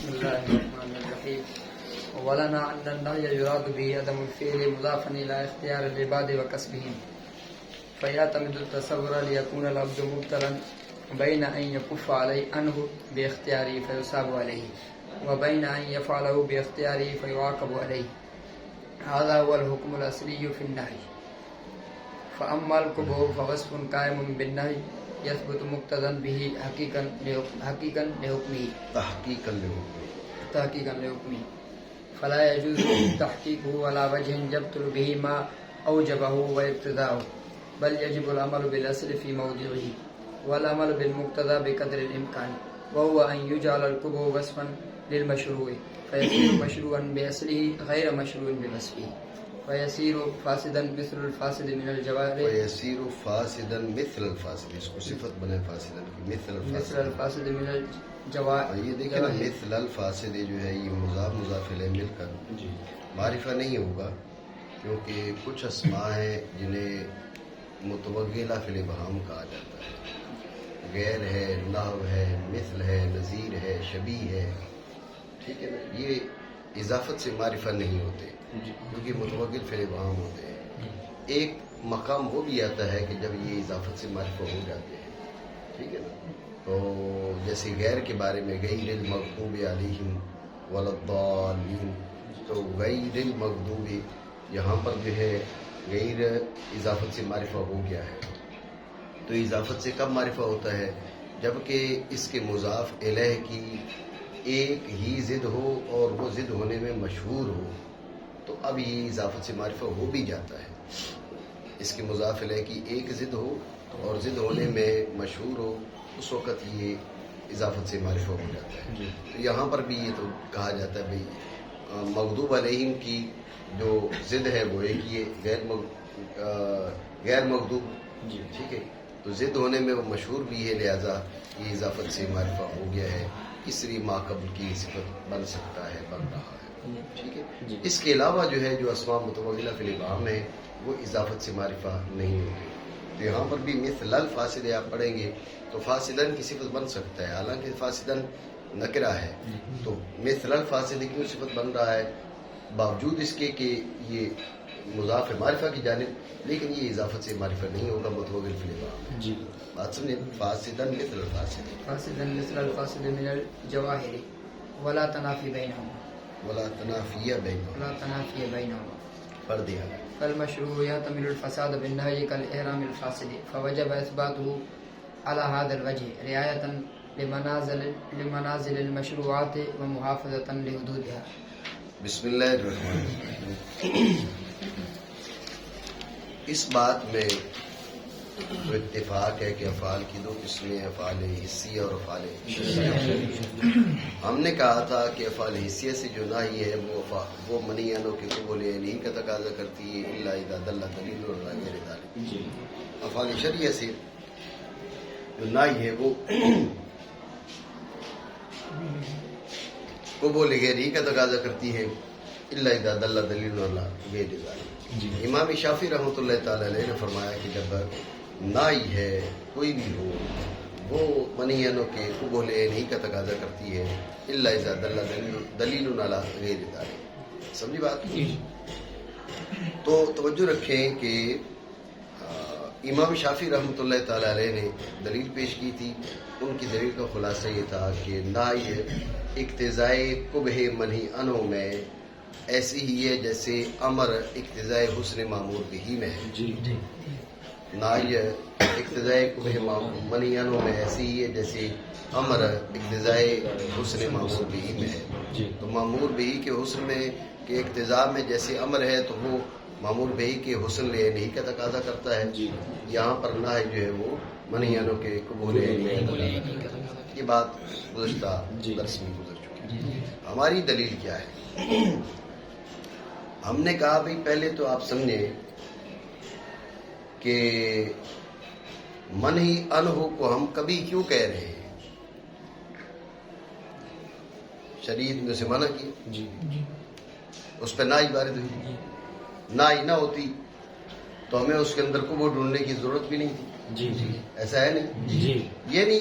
بسم الله الرحمن الرحيم. ولنا أن النهي يراد به عدم الفعل مضافا إلى اختيار العباد وكسبهم، فيعتمد التصور ليكون العبد مبتلا بين أن يكف عنه باختياره فيصاب عليه، وبين أن يفعله باختياره فيعاقب عليه. هذا هو الحكم الأصلي في النهي. فأما القبح فوصف قائم بالنهي يثبت مقتضى به تحقيقا لحكمه، فلا يجوز تحقيقه على وجه يبطل به ما أوجبه واقتضاءه، بل يجب العمل بالأصل في موضعه والعمل بالمقتضى بقدر الإمكان، وهو أن يجعل القبح وصفا للمشروع فيصير مشروعا بأصله غير مشروع بوصفه، فيصير فاسدا مثل الفاسد من الجوارح، اس کو صفت بنے فاسدا مثل الفاسد من الجوارح. یہ دیکھیں نا، مثل الفاسد جو ہے یہ مضاف مضاف الیہ مل کر معرفہ نہیں ہوگا، کیونکہ کچھ اسماء ہیں جنہیں متوغلہ فی الابہام کہا جاتا ہے. غیر ہے، نحو ہے، مثل ہے، نظیر ہے، شبیہ ہے، ٹھیک ہے نا. یہ اضافت سے معرفہ نہیں ہوتے کیونکہ متوغل فی الابہام ہوتے ہیں. ایک مقام وہ بھی آتا ہے کہ جب یہ اضافت سے معرفہ ہو جاتے ہیں، ٹھیک ہے نا. تو جیسے غیر کے بارے میں غیر المغضوب علیہم ولا الضالین، تو غیر المغضوب یہاں پر جو ہے غیر اضافت سے معرفہ ہو گیا ہے. تو اضافت سے کب معرفہ ہوتا ہے؟ جبکہ اس کے مضاف الیہ کی ایک ہی ضد ہو اور وہ ضد ہونے میں مشہور ہو، تو اب یہ اضافت سے معرفہ ہو بھی جاتا ہے. اس کے مضاف الیہ کی ایک ضد ہو اور ضد ہونے میں مشہور ہو، اس وقت یہ اضافت سے معرفہ ہو جاتا ہے. تو یہاں پر بھی یہ تو کہا جاتا ہے بھئی مغضوب علیہم کی جو ضد ہے وہ ایک یہ غیر مغضوب، ٹھیک ہے. تو ضد ہونے میں وہ مشہور بھی ہے، لہذا یہ اضافت سے معرفہ ہو گیا ہے، اس لیے ما قبل کی صفت بن سکتا ہے، بن رہا ہے، ٹھیک ہے. اس کے علاوہ جو ہے جو اسماء متوغلہ فی الابہام ہے وہ اضافت سے معرفہ نہیں ہوتے. تو یہاں پر بھی مثل الفاسد آپ پڑھیں گے تو فاسدن کی صفت بن سکتا ہے، حالانکہ فاسدن نکرہ ہے. تو مثل الفاسد کیوں صفت بن رہا ہے؟ باوجود اس کے کہ یہ مضاف معرفہ کی جانب، لیکن یہ اضافت سے معرفہ نہیں ہوگا متوغل فی الابہام. بات سمجھیں، فاسدن مثل الفاسد، فاسدا مثل الفاسد من الجواهر ولا تنافي بينهما ولا تنافی بینہما پڑھ دیا. فالمشروع يحتمل الفساد بالنهي كالإحرام الفاسد، فوجب إثباته على هذا الوجه رعاية لمنازل المشروعات ومحافظة لحدودها. بسم اللہ الرحمن الرحیم. اس بات میں تو اتفاق ہے کہ افعال کی دو قسمیں، افعال حسیہ اور افعال شرعیہ. ہم نے کہا تھا کہ افعال حسیہ سے جو نہی ہے وہ منیانوں کے قبول نہیں کا تقاضا کرتی ہے الا اذا دل دلیل اور غیر ذالک. افعال شرعیہ سے جو نہی ہے وہ قبول غیری کا تقاضا کرتی ہے الا اذا دل دلیل اور غیر ذالک. امام شافعی رحمۃ اللہ تعالی علیہ نے فرمایا کہ جب نائی ہے کوئی بھی ہو وہ منیانوں کے قبول نہیں کا تقاضا کرتی ہے الا اذا دل دلیل علی غیر ذالک. سمجھی بات؟ تو توجہ رکھیں کہ امام شافعی رحمۃ اللہ تعالی علیہ نے دلیل پیش کی تھی. ان کی دلیل کا خلاصہ یہ تھا کہ نائی اقتضائے قبح منہی عنہ میں ایسی ہی ہے جیسے امر اقتضائے حسن معمور بہی میں ہے. نائی اقتضائے قبح منہی عنہ میں ایسی ہی ہے جیسے امر اقتضائے حسن معمور بہی میں ہے. تو معمور بہی کے حسن میں کے اقتضاء میں جیسے امر ہے تو وہ معمور بہی کے حسن لے نہیں کا تقاضا کرتا ہے. یہاں پر نائی جو ہے وہ منہی عنہ کے قبول یہ بات گزشتہ درس میں گزر چکی. ہماری دلیل کیا ہے؟ ہم نے کہا بھئی پہلے تو آپ سمجھیں کہ منہی عنہ کو ہم کبھی کیوں کہہ رہے ہیں؟ شریعت نے اسے منع کی، اس پہ نائی وارد ہوئی. نائی نہ ہوتی تو ہمیں اس کے اندر قبح ڈھونڈنے کی ضرورت بھی نہیں تھی. ایسا ہے نہیں؟ یہ نہیں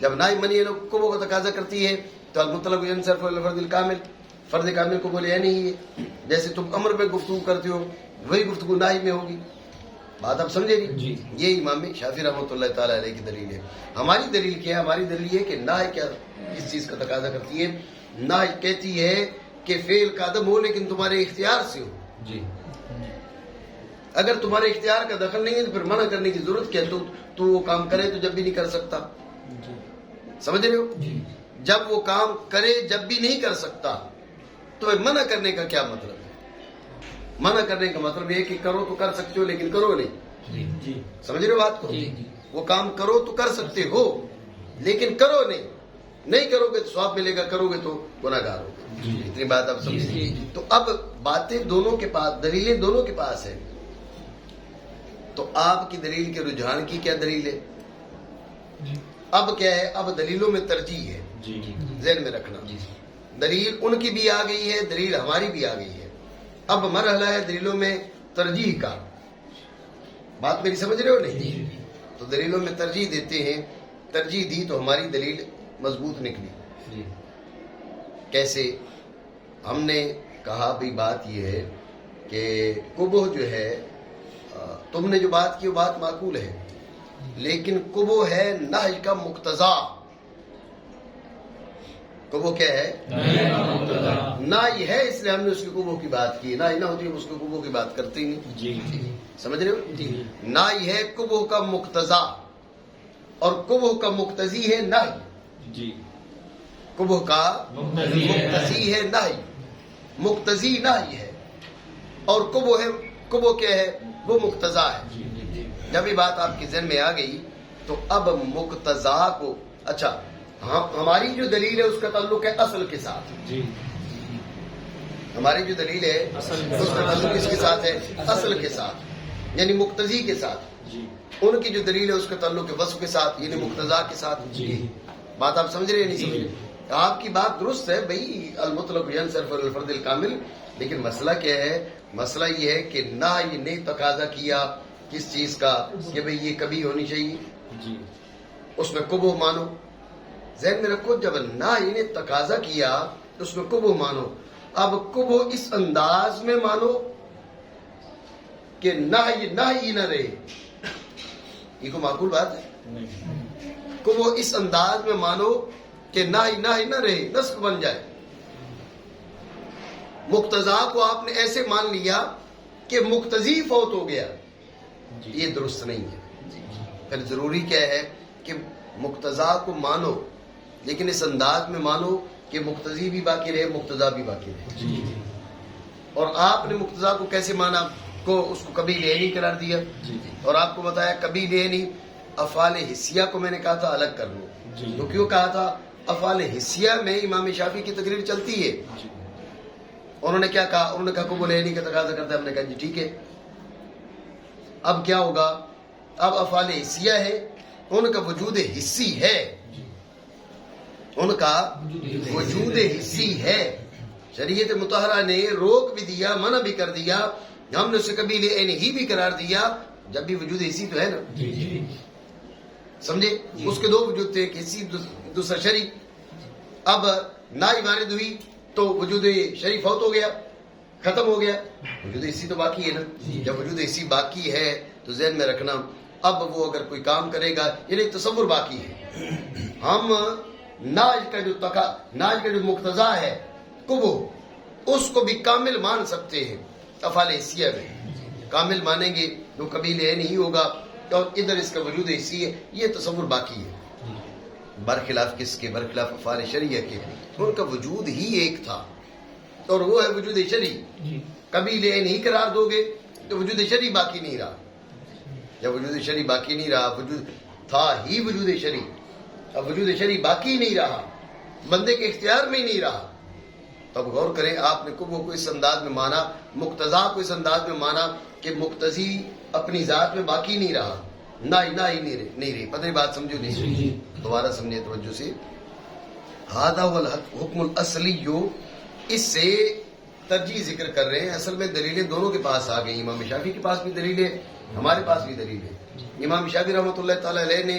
جب نہ منی قبو کو تقاضا کرتی ہے تو المطلق ینصرف الفرد الکامل، فرد کامل کو بولے نہیں ہے. جیسے تم امر میں گفتگو کرتے ہو وہی گفتگو ناہی میں ہوگی. بات آپ سمجھے نہیں؟ یہ امام شافعی رحمۃ اللہ تعالی علیہ کی دلیل ہے. ہماری دلیل کیا ہے؟ ہماری دلیل یہ کہ ناہی کیا اس چیز کا تقاضا کرتی ہے. ناہی کہتی ہے کہ فعل کا عدم ہو لیکن تمہارے اختیار سے ہو. اگر تمہارے اختیار کا دخل نہیں ہے تو پھر منع کرنے کی ضرورت کیا؟ تو وہ کام کرے تو جب بھی نہیں کر سکتا. سمجھ رہے ہو؟ جب وہ کام کرے جب بھی نہیں کر سکتا تو منع کرنے کا کیا مطلب ہے؟ منع کرنے کا مطلب یہ کہ کرو تو کر سکتے ہو لیکن کرو نہیں. سمجھ رہے ہو بات کو؟ وہ کام کرو تو کر سکتے ہو لیکن کرو نہیں. نہیں کرو گے تو ثواب ملے گا، کرو گے تو گناہ گار ہوگے. اتنی بات آپ سمجھے؟ تو اب باتیں دونوں کے پاس، دلیلیں دونوں کے پاس ہیں. تو آپ کی دلیل کے رجحان کی کیا دلیل ہے؟ اب کیا ہے؟ اب دلیلوں میں ترجیح ہے. ذہن میں رکھنا، دلیل ان کی بھی آ گئی ہے، دلیل ہماری بھی آ گئی ہے. اب مرحلہ ہے دلیلوں میں ترجیح کا. بات میری سمجھ رہے ہو نہیں؟ تو دلیلوں میں ترجیح دیتے ہیں. ترجیح دی تو ہماری دلیل مضبوط نکلی. کیسے؟ ہم نے کہا بھی بات یہ ہے کہ قبو جو ہے، تم نے جو بات کی وہ بات معقول ہے لیکن قبو ہے نہی کا مقتضا. قبو کیا ہے؟ نہی ہے، اس لیے ہم نے اس کی قبو کی بات کی. نہی نہ ہوتی ہم اس کی قبو کی بات کرتے نہیں. سمجھ رہے ہو؟ نہی ہے قبو کا مقتضا اور قبو کا مقتضی ہے نہی. قبو کا مقتضی ہے نہی، مقتضی نہی ہے اور قبو ہے، قبو کیا ہے؟ وہ مقتضا ہے. جب یہ بات آپ کے ذہن میں آ گئی تو اب مقتضا کو، اچھا ہماری جو دلیل ہے اس کا تعلق ہے اصل کے ساتھ. ہماری جو دلیل ہے اس کا تعلق کس کے ساتھ ہے؟ اصل کے ساتھ یعنی مقتضی کے ساتھ. ان کی جو دلیل ہے اس کا تعلق ہے وصف کے ساتھ یعنی مقتضا کے ساتھ. بات آپ سمجھ رہے ہیں نہیں سمجھ رہے؟ آپ کی بات درست ہے بھائی، المطلق ینصرف الفرد الکامل. لیکن مسئلہ کیا ہے؟ مسئلہ یہ ہے کہ نہ یہ نہیں تقاضا کیا کس چیز کا کہ بھئی یہ کبھی ہونی چاہیے، اس میں قبو مانو. ذہن میں رکھو، جب نہ نے تقاضا کیا تو اس میں قبو مانو. اب قبو اس انداز میں مانو کہ نہ ہی نہ رہے. یہ کوئی معقول بات ہے؟ قبو اس انداز میں مانو کہ نہ ہی نہ رہے، نسخ بن جائے. مقتضا کو آپ نے ایسے مان لیا کہ مقتضی فوت ہو گیا، یہ درست نہیں ہے. پھر ضروری کیا ہے کہ مقتضا کو مانو لیکن اس انداز میں مانو کہ مقتضی بھی باقی رہے، مقتضا بھی باقی رہے. اور آپ نے مقتضا کو کیسے مانا؟ اس کو کبھی نہیں قرار دیا اور آپ کو بتایا کبھی نہیں. افعال حسیہ کو میں نے کہا تھا الگ کر لو. تو کیوں کہا تھا؟ افعال حسیہ میں امام شافعی کی تقریر چلتی ہے. انہوں نے کیا کہا؟ انہوں نے کہا قبول نہیں کا تقاضا کرتا ہے. ہم نے کہا جی ٹھیک ہے. اب کیا ہوگا؟ اب افعال حسیہ ہے، ان کا وجود حسی ہے، ان کا وجود حسی ہے. شریعت مطہرہ نے روک بھی دیا، منع بھی کر دیا، ہم نے اسے کبھی نہیں بھی قرار دیا جب بھی وجود حسی تو ہے نا. سمجھے؟ اس کے دو وجود تھے، ایک حسی دوسرا شرعی. اب نائی وارد ہوئی تو وجود شرعی فوت ہو گیا، ختم ہو گیا. وجود حسی تو باقی ہے نا. جب وجود حسی باقی ہے تو ذہن میں رکھنا اب وہ اگر کوئی کام کرے گا یعنی تصور باقی ہے. ہم ناج کا جو مقتضا ہے قبو، اس کو بھی کامل مان سکتے ہیں. افعال حسیہ میں کامل مانیں گے تو کبھی نہیں ہوگا اور ادھر اس کا وجود حسی ہے، یہ تصور باقی ہے. برخلاف کس کے؟ برخلاف افعال شرعیہ کے. ان کا وجود ہی ایک تھا اور وہ ہے وجود شرعی. کبھی نہیں قرار دو گے تو وجود شرعی باقی نہیں رہا. جب وجود شرعی باقی نہیں رہا، وجود تھا ہی وجود شرعی، اب وجود شرعی باقی نہیں رہا، بندے کے اختیار میں ہی نہیں رہا. تب غور کریں، آپ نے قبو کو اس انداز میں مانا، مقتضا کو اس انداز میں مانا کہ مقتضی اپنی ذات میں باقی نہیں رہا، نہ ہی نہیں رہی. پتہ نہیں بات سمجھو نہیں؟ دوبارہ سمجھے توجہ سے. ھذا هو الحکم الاصلی. اس سے ترجیح ذکر کر رہے ہیں. اصل میں دلیلیں دونوں کے پاس آ گئی. امام شافعی کے پاس بھی دلیل ہے، ہمارے پاس بھی دلیل ہے. امام شافعی رحمۃ اللہ تعالی علیہ نے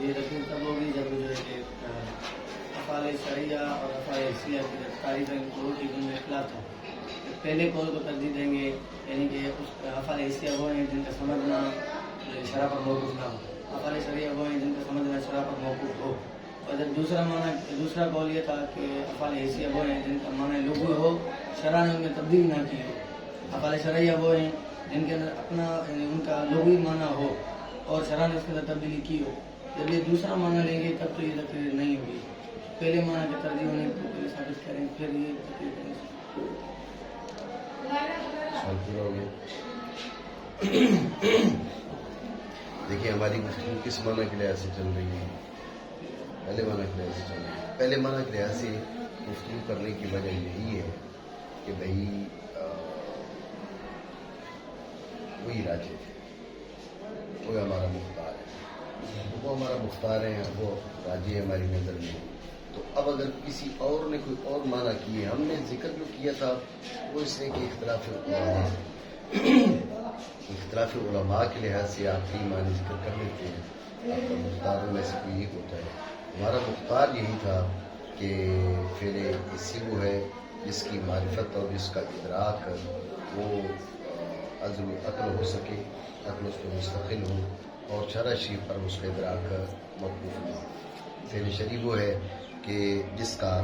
یہ تقریر تب ہوگی جب جو ہے کہ افعال شرعیہ اور افعال حسیہ کی تعریف کی ان میں اختلاف تھا. پہلے قول کو ترجیح دیں گے یعنی کہ اس افعال حسیہ وہ ہیں جن کا سمجھنا شرع پر موقوف نہ ہو. افعال شرعیہ وہ ہیں جن کا سمجھنا شرع پر موقوف ہو. اور جب دوسرا قول یہ تھا کہ افعال حسیہ وہ ہیں جن کا معنی لغوی ہو، شرع نے ان میں تبدیل نہ کی ہو. افعال شرعیہ وہ ہیں جن کے اندر اپنا ان کا لغوی معنی ہو اور شرع نے اس کے اندر تبدیلی کی ہو. جب یہ دوسرا معنی لیں گے تب تو یہ تقریر نہیں ہوگی. پہلے معنی کی ترجیح ہونے کو پہلے ثابت کریں پھر یہ تقریر کریں. سوال پورا ہو گیا. دیکھیے ہماری گفتگو کس معنی کے لحاظ سے چل رہی ہے؟ پہلے معنی کے لحاظ سے چل رہی ہے. پہلے معنی کے لحاظ سے گفتگو کرنے کی وجہ یہی ہے کہ بھائی وہی راجے تھے، وہ ہمارا مختار ہے، وہ ہمارا مختار ہے، وہ راجے ہماری نظر میں. تو اب اگر کسی اور نے کوئی اور معنی کیے، ہم نے ذکر جو کیا تھا وہ اس نے کہ اختلاف علماء کے لحاظ سے آپ کی معنی ذکر کر لیتے ہیں. آپ کا مختاروں میں سے کوئی ایک ہوتا ہے. ہمارا مختار یہی تھا کہ فعل حسی وہ ہے جس کی معرفت اور جس کا ادراک وہ عزم عقل ہو سکے، عقل اس پہ مستقل ہو اور شرع شریف پر اس کا ادراک موقوف ہو. فعل شرعی وہ ہے کہ جس کا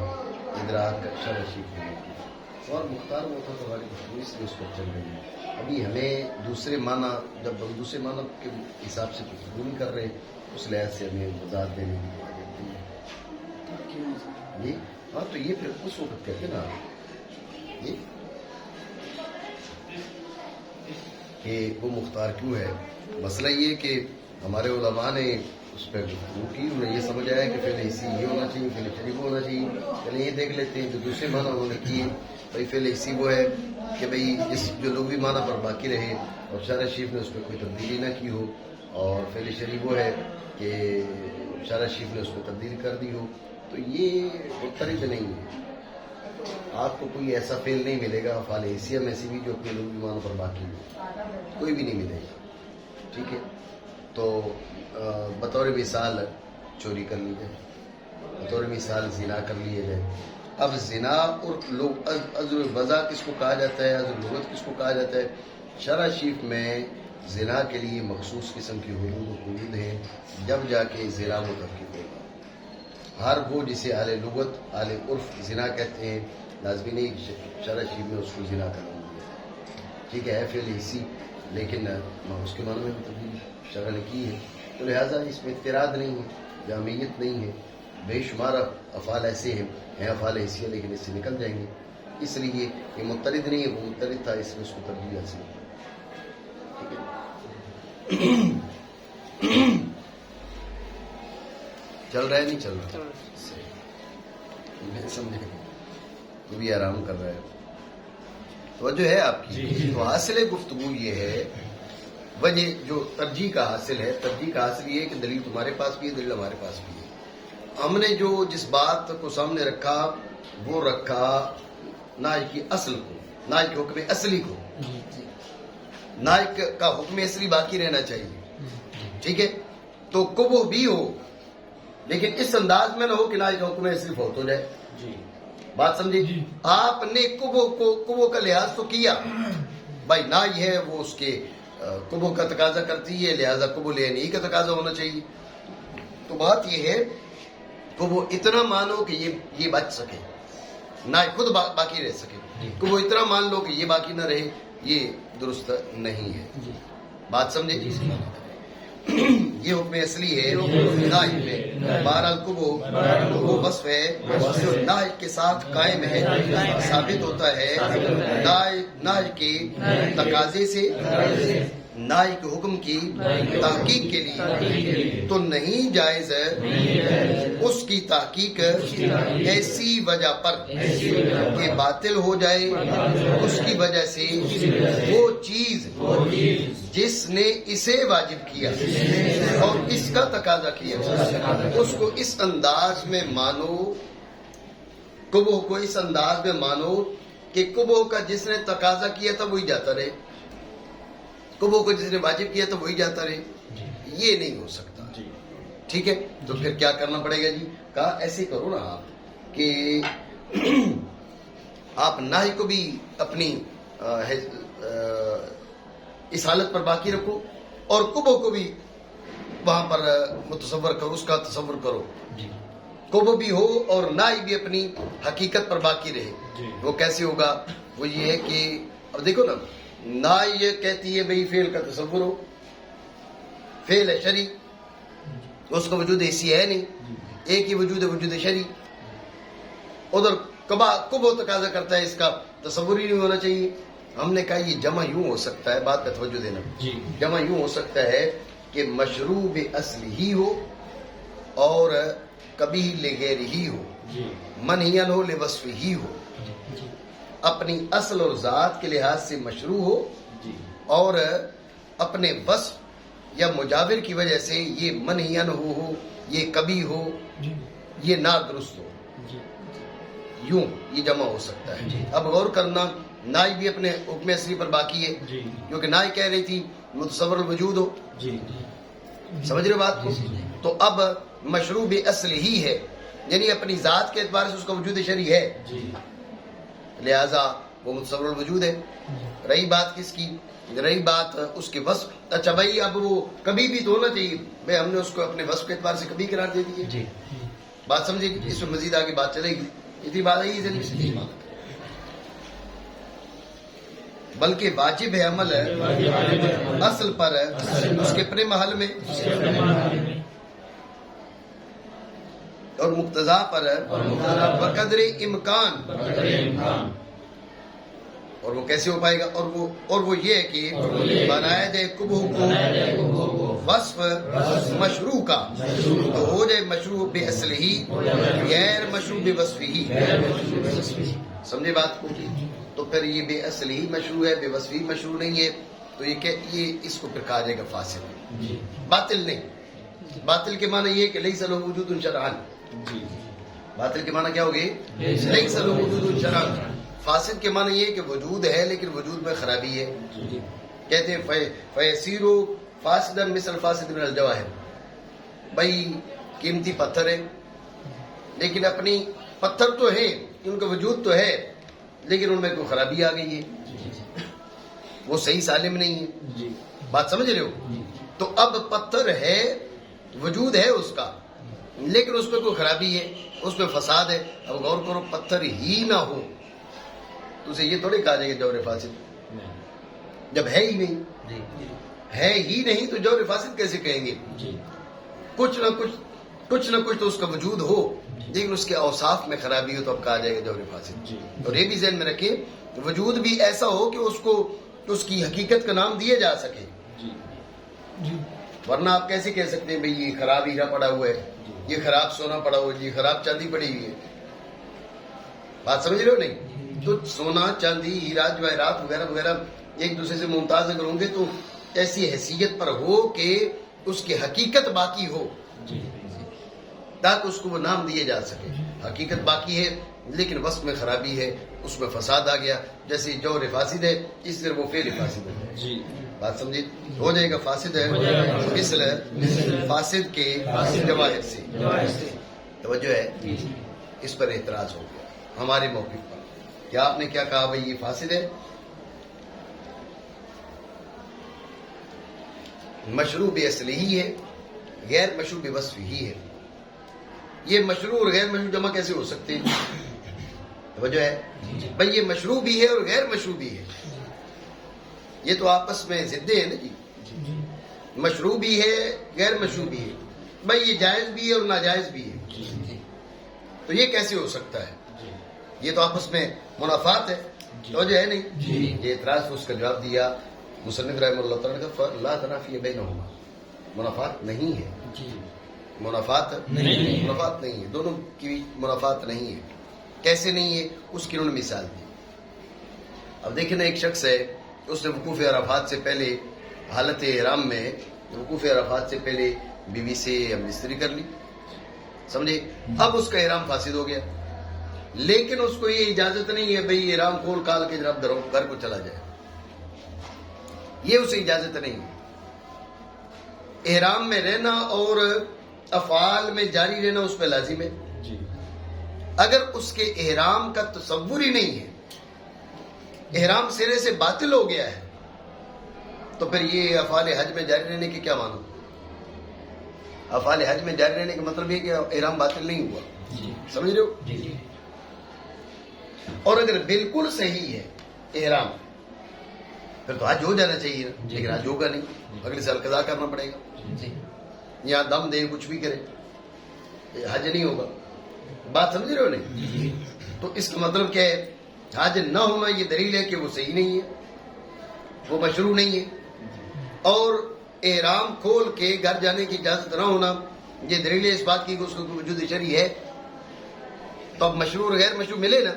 ادراک شرع شریف میں موقوف ہو. اور مختار وہ تھا تو ہماری گفتگو اس لیے اس پر چل رہی ہے. ابھی ہمیں دوسرے معنی، جب ہم دوسرے معنی کے حساب سے گفتگو نہیں کر رہے، اس لحاظ سے ہمیں وضاحت دینے کی ضرورت نہیں ہے. جی ہاں، تو یہ پھر اس وقت کہتے نا جی کہ وہ مختار کیوں ہے. مسئلہ یہ کہ ہمارے علماء نے اس پہ گفتگو کی، انہیں یہ سمجھ آیا کہ فعل حسی یہ ہونا چاہیے، فعل شریف ہونا چاہیے. چلے یہ دیکھ لیتے ہیں جو دوسرے معنی انہوں نے کیے. بھائی فعل حسی وہ ہے کہ بھائی جو لغوی معنی پر باقی رہے اور شرع شریف نے اس پہ کوئی تبدیلی نہ کی ہو، اور فعل شریف وہ ہے کہ شرع شریف نے اس پہ تبدیل کر دی ہو. تو یہ مضطرب نہیں ہے. آپ کو کوئی ایسا فعل نہیں ملے گا افعال حسیہ میں سے بھی جو اپنے لغوی معنی پر باقی ہو، کوئی بھی نہیں ملے گا. ٹھیک ہے، تو بطور مثال چوری کر لی جائے، بطور مثال زنا کر لیے جائے. اب زنا اور عذر وضع کس کو کہا جاتا ہے، عذر لغت کس کو کہا جاتا ہے؟ شرع شریف میں زنا کے لیے مخصوص قسم کی حدود ہیں، جب جا کے زنا مترکب ہوگا. ہر وہ جسے اہل لغت اہل عرف زنا کہتے ہیں، لازمی نہیں شرع شریف میں اس کو زنا کا نام دیا. ٹھیک ہے فعل حسی، لیکن اس کے معنی میں بھی تبدیلی شرع نے کی ہے. تو لہٰذا اس میں اعتراض نہیں ہے، جامعیت نہیں ہے. بے شمار افعال ایسے ہیں افعال حسیہ لیکن اس سے نکل جائیں گے. اس لیے یہ مضطرد نہیں ہے، وہ مضطرد تھا اس لیے اس کو ترجیح حاصل ہے. ٹھیک ہے، چل رہا ہے نہیں چل رہا؟ سمجھے وہ بھی آرام کر رہا ہے. توجہ ہے آپ کی؟ تو حاصل گفتگو یہ ہے، وجہ جو ترجیح کا حاصل ہے، ترجیح کا حاصل یہ ہے کہ دلیل تمہارے پاس بھی ہے، دلیل ہمارے پاس بھی ہے. ہم نے جو جس بات کو سامنے رکھا وہ رکھا نائک کی اصل کو، نائک کے حکم اصلی کو. نائک کا حکم اصلی باقی رہنا چاہیے. ٹھیک ہے، تو کبو بھی ہو لیکن اس انداز میں نہ ہو کہ نائک کا حکم اصلی فوت ہو جائے. بات سمجھے؟ آپ نے کبو کا لحاظ تو کیا، بھائی نا یہ ہے وہ اس کے کبو کا تقاضا کرتی ہے، لہذا کبو لینی کا تقاضا ہونا چاہیے. تو بات یہ ہے کبو اتنا مانو کہ یہ بچ سکے، نہ خود باقی رہ سکے. کبو اتنا مان لو کہ یہ باقی نہ رہے، یہ درست نہیں ہے. بات سمجھے؟ یہ حکم اصلی ہے نائب میں. بہرحال کبو وہ وصف ہے جو نائب کے ساتھ قائم ہے، ثابت ہوتا ہے نائب کے تقاضے سے، نائب کے حکم کی تحقیق کے لیے. تو نہیں جائز اس کی تحقیق ایسی وجہ پر کہ باطل ہو جائے، اس کی وجہ سے وہ چیز جس نے اسے واجب کیا اور اس کا تقاضا کیا اس کو اس انداز میں مانو، کبو کو اس انداز میں مانو کہ کبو کا جس نے تقاضا کیا تھا وہی جاتا رہے، کبو کو جس نے واجب کیا تھا وہی جاتا رہے. یہ نہیں ہو سکتا. ٹھیک ہے، تو پھر کیا کرنا پڑے گا جی؟ کہا ایسے کرو نا آپ کہ آپ نائی کو بھی اپنی اس حالت پر باقی رکھو اور کبو کو بھی وہاں پر متصور کرو، اس کا تصور کرو، کبو بھی ہو اور نائی بھی اپنی حقیقت پر باقی رہے۔ وہ کیسے ہوگا؟ وہ یہ ہے کہ اب دیکھو نا، نائی یہ کہتی ہے بھئی فعل کا تصور ہو، فعل ہے شرعی، اس کا وجود حسی ہے نہیں، ایک ہی وجود ہے، وجود شرعی۔ ادھر کبو تقاضا کرتا ہے اس کا تصور ہی نہیں ہونا چاہیے۔ ہم نے کہا یہ جمع یوں ہو سکتا ہے، بات کا توجہ دینا، جمع یوں ہو سکتا ہے کہ مشروع اصل ہی ہو اور کبھی لغیر ہی ہو، منہین ہو لوصف ہی ہو، اپنی اصل اور ذات کے لحاظ سے مشروع ہو اور اپنے وصف یا مجاور کی وجہ سے یہ منہین ہو، یہ کبھی ہو، یہ نادرست ہو، یوں یہ جمع ہو سکتا ہے۔ اب غور کرنا، نائی بھی اپنے حکم اصلی پر باقی ہے، کیونکہ نائی کہہ رہی تھی متصور الوجود ہو، سمجھ رہے بات کو؟ تو اب مشروع اصل ہی ہے، یعنی اپنی ذات کے اعتبار سے اس کا وجود شرعی ہے، لہذا وہ متصور الوجود ہے۔ رہی بات کس کی؟ رہی بات اس کے وصف۔ اچھا بھائی اب وہ کبھی بھی تو ہونا چاہیے، بھائی ہم نے اس کو اپنے وصف کے اعتبار سے کبھی قرار دے دی ہے، بات سمجھے گی؟ اس میں مزید آگے بات چلے گی، اتنی بات ہے یہ، بلکہ واجب ہے عمل اصل پر اس کے اپنے محل میں اور مقتضا پر بقدر امکان، اور وہ کیسے ہو پائے گا؟ اور وہ یہ ہے کہ بنایا جائے کبو کو وصف مشروع کا، تو ہو جائے مشروع باصل ہی غیر مشروع بوصف ہی، سمجھے بات کو؟ تو پھر یہ بے اصل ہی مشروع ہے، بے وصف ہی مشروع نہیں ہے، تو یہ اس کو پھر کہا جائے گا فاسد، باطل نہیں۔ باطل کے معنی یہ ہے کہ لیس لہ وجود شرعا، باطل کے معنی کیا ہوگی؟ لیس لہ وجود شرعا۔ فاسد کے معنی یہ ہے کہ وجود ہے لیکن وجود میں خرابی ہے، کہتے ہیں فیسیر فاسدا مثل فاسد من الجواہر، بھائی قیمتی پتھر ہے لیکن اپنی پتھر تو ہے، ان کا وجود تو ہے لیکن ان میں کوئی خرابی آ گئی ہے، وہ صحیح سالم نہیں ہے، بات سمجھ رہے ہو؟ تو اب پتھر ہے، وجود ہے اس کا لیکن اس میں کوئی خرابی ہے، اس میں فساد ہے۔ اب غور کرو، پتھر ہی نہ ہو تو اسے یہ تھوڑی کہا جائے گا جوہر فاسد، جب ہے ہی نہیں، ہے ہی نہیں تو جوہر فاسد کیسے کہیں گے؟ کچھ نہ کچھ تو اس کا وجود ہو لیکن اس کے اوصاف میں خرابی ہو تو اب کہا جائے گا جوہر فاسد۔ اور یہ بھی ذہن میں رکھیں، وجود بھی ایسا ہو کہ اس کو اس کی حقیقت کا نام دیا جا سکے، ورنہ آپ کیسے کہہ سکتے ہیں بھئی یہ خراب ہیرا پڑا ہوا ہے، یہ خراب سونا پڑا ہوا ہے، یہ خراب چاندی پڑی ہوئی ہے، بات سمجھ رہے ہو نہیں؟ تو سونا، چاندی، ہیرا، جواہرات وغیرہ وغیرہ ایک دوسرے سے ممتاز اگر ہوں گے تو ایسی حیثیت پر ہو کہ اس کی حقیقت باقی ہو تاکہ اس کو وہ نام دیے جا سکے۔ حقیقت باقی ہے لیکن وصف میں خرابی ہے، اس میں فساد آ گیا، جیسے جوہر فاسد ہے اس طرح وہ فعل فاسد ہے، بات سمجھے؟ ہو جائے گا فاسد ہے مثل فاسد کے جواہر سے۔ توجہ ہے، اس پر اعتراض ہو گیا ہمارے موقف پر، کیا آپ نے کیا کہا بھائی یہ فاسد ہے؟ مشروع باصل ہی ہے، غیر مشروع بوصف ہی ہے۔ یہ مشروع اور غیر مشروع جمع کیسے ہو سکتے ہیں؟ توجہ ہے بھائی، یہ مشروع بھی ہے اور غیر مشروع بھی ہے، یہ تو آپس میں ضدیں ہیں نا جی، مشروع بھی ہے غیر مشروع بھی ہے، بھائی یہ جائز بھی ہے اور ناجائز بھی ہے، تو یہ کیسے ہو سکتا ہے؟ یہ تو آپس میں منافات ہے، توجہ ہے نہیں؟ یہ اعتراض اس کا جواب دیا مصنف رحمہ اللہ تعالیٰ کا، لا تنافی بینہما، منافات نہیں ہے، منافات نہیں ہے، دونوں کی منافات نہیں ہے۔ کیسے نہیں ہے؟ اس کی انہوں نے مثال دی۔ اب دیکھیں نا، ایک شخص ہے، اس نے وقوف عرفات سے پہلے حالت احرام میں، وقوف عرفات سے پہلے بیوی سے ہم بستری کر لی، سمجھے؟ اب اس کا احرام فاسد ہو گیا، لیکن اس کو یہ اجازت نہیں ہے بھئی احرام کھول کھال کے جناب گھر کو چلا جائے، یہ اسے اجازت نہیں ہے۔ احرام میں رہنا اور افعال میں جاری رہنا اس پہ لازم ہے. اگر اس کے احرام کا تصور ہی نہیں ہے، احرام سرے سے باطل ہو گیا ہے، تو پھر یہ افعال حج میں جاری رہنے کے کیا معنی؟ افعال حج میں جاری رہنے کا مطلب یہ کہ احرام باطل نہیں ہوا. سمجھ رہے ہو؟ اور اگر بالکل صحیح ہے احرام پھر تو حج ہو جانا چاہیے نا، لیکن حج ہوگا نہیں، اگلے سال قضا کرنا پڑے گا. یہاں دم دے کچھ بھی کرے حج نہیں ہوگا. بات سمجھ رہے ہو نہیں؟ تو اس کا مطلب کیا ہے؟ حج نہ ہونا یہ دلیل ہے کہ وہ صحیح نہیں ہے، وہ مشروع نہیں ہے. اور احرام کھول کے گھر جانے کی اجازت نہ ہونا یہ دلیل ہے اس بات کی کہ اس کو وجود شرعی ہے. تو اب مشروع اور غیر مشروع ملے نا.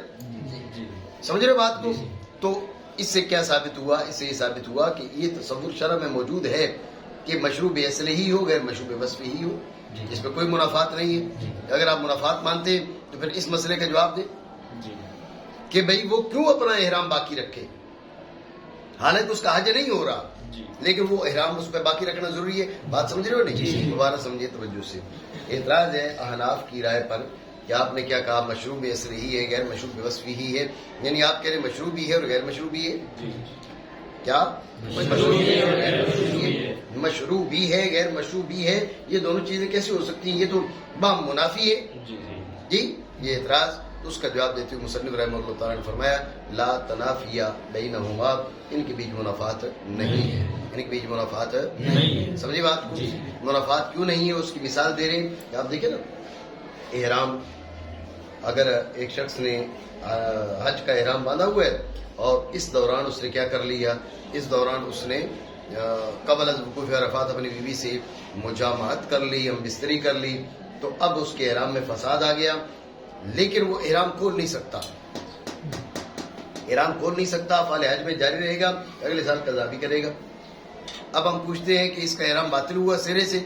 سمجھ رہے بات کو؟ تو اس سے کیا ثابت ہوا؟ اس سے یہ ثابت ہوا کہ یہ تصور شرع میں موجود ہے کہ مشروع بے اصلی ہی ہو، غیر مشروع بے وصفی ہی ہو. اس پہ کوئی منافات نہیں ہے. اگر آپ منافات مانتے ہیں تو پھر اس مسئلے کا جواب دیں کہ بھئی وہ کیوں اپنا احرام باقی رکھے، حالانکہ اس کا حج نہیں ہو رہا لیکن وہ احرام اس پہ باقی رکھنا ضروری ہے. بات سمجھ رہے ہو نہیں؟ دوبارہ سمجھے توجہ سے. اعتراض ہے احناف کی رائے پر کہ آپ نے کیا کہا مشروع بے اصلی ہی ہے، غیر مشروع بے وصفی ہی ہے. یعنی آپ کہہ رہے مشروع بھی ہے اور غیر مشروع بھی ہے. کیا مشروع بھی ہے اور غیر مشروع بھی ہے؟ مشروع بھی ہے غیر مشروع بھی ہے، یہ دونوں چیزیں کیسے ہو سکتی ہیں؟ یہ تو بام منافی ہے. جی یہ اعتراض، اس کا جواب دیتے ہوئے مصنف رحمہ اللہ تعالیٰ نے فرمایا لا تنافیہ بینہما، ان کے بیچ منافات نہیں ہے. ان کے بیچ منافات نہیں ہے. سمجھے بات کو؟ منافات کیوں نہیں ہے اس کی مثال دے رہے ہیں کہ آپ دیکھیں نا، احرام اگر ایک شخص نے حج کا احرام باندھا ہوا ہے اور اس دوران اس نے کیا کر لیا، اس دوران اس نے قبل از وقوف عرفات اپنی بیوی سے مجامعت کر لی، ہم بستری کر لی، تو اب اس کے احرام میں فساد آ گیا، لیکن وہ احرام کھول نہیں سکتا. احرام کھول نہیں سکتا، افعال حج میں جاری رہے گا، اگلے سال قضا بھی کرے گا. اب ہم پوچھتے ہیں کہ اس کا احرام باطل ہوا سرے سے؟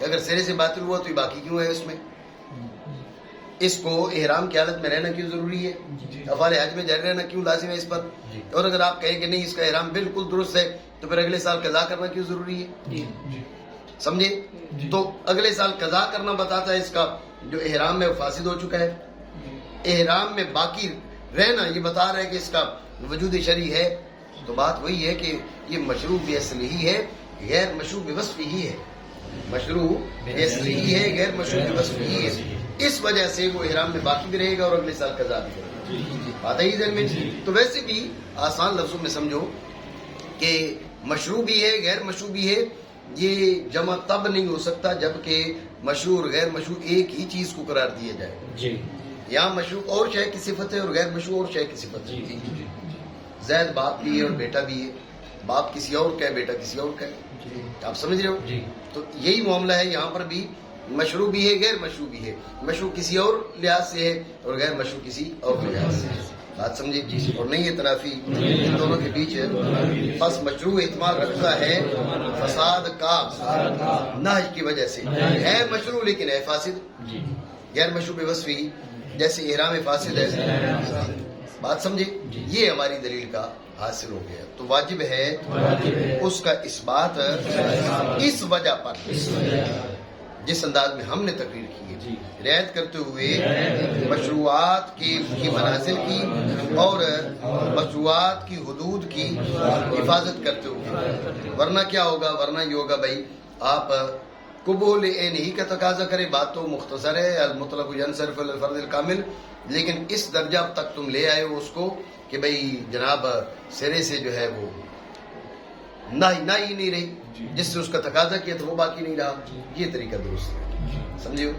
اگر سرے سے باطل ہوا تو یہ باقی کیوں ہے اس میں؟ اس کو احرام کی حالت میں رہنا کیوں ضروری ہے؟ افعال حج میں جاری رہنا کیوں لازم ہے اس پر؟ اور اگر آپ کہیں کہ نہیں اس کا احرام بالکل درست ہے تو پھر اگلے سال قضا کرنا کیوں ضروری ہے؟ سمجھے؟ تو اگلے سال قضا کرنا بتاتا ہے اس کا جو احرام میں فاسد ہو چکا ہے. احرام میں باقی رہنا یہ بتا رہا ہے کہ اس کا وجود شرعی ہے. تو بات وہی ہے کہ یہ مشروع بے اصلی ہی ہے، غیر مشروع بے وصفی ہی ہے. مشروع بے اصلی ہی ہے، غیر مشروع بے وصفی ہی ہے. اس وجہ سے وہ احرام میں باقی بھی رہے گا اور اگلے سال قضا بھی کرے گا. بات ہے ذہن میں؟ تو ویسے بھی آسان لفظوں میں سمجھو کہ مشروع بھی ہے غیر مشروع بھی ہے، یہ جمع تب نہیں ہو سکتا جبکہ مشروع اور غیر مشروع ایک ہی چیز کو قرار دیا جائے. یہاں مشروع اور شے کی صفت ہے اور غیر مشروع اور شے کی صفت ہے. زید باپ بھی ہے اور بیٹا بھی ہے، باپ کسی اور کا ہے، بیٹا کسی اور کا ہے. آپ سمجھ رہے ہو؟ تو یہی معاملہ ہے یہاں پر بھی، مشروع بھی ہے غیر مشروع بھی ہے. مشروع کسی اور لحاظ سے ہے اور غیر مشروع کسی اور لحاظ سے ہے. بات سمجھے؟ اور نہیں ہے تنافی ان دونوں کے بیچ ہے. بس مشروع احتمال رکھتا ہے فساد کا نہج کی وجہ سے، ہے مشروع لیکن ہے فاسد. غیر مشروع بے وصفی جیسے احرام فاسد ہے. بات سمجھے؟ یہ ہماری دلیل کا حاصل ہو گیا. تو واجب ہے اس کا اثبات اس وجہ پر، جس انداز میں ہم نے تقریر کی ہے، رعایت کرتے ہوئے مشروعات کی منازل کی اور مشروعات کی حدود کی حفاظت کرتے ہوئے. ورنہ کیا ہوگا؟ ورنہ یہ ہوگا بھائی آپ قبول عین ہی کا تقاضا کرے. بات تو مختصر ہے، المطلق ینصرف للفرد الکامل، لیکن اس درجہ تک تم لے آئے ہو اس کو کہ بھئی جناب سرے سے جو ہے وہ نہ ہی نہیں رہی، جس سے اس کا تقاضا کیا تو وہ باقی نہیں رہا. یہ طریقہ درست ہے. سمجھے ہو؟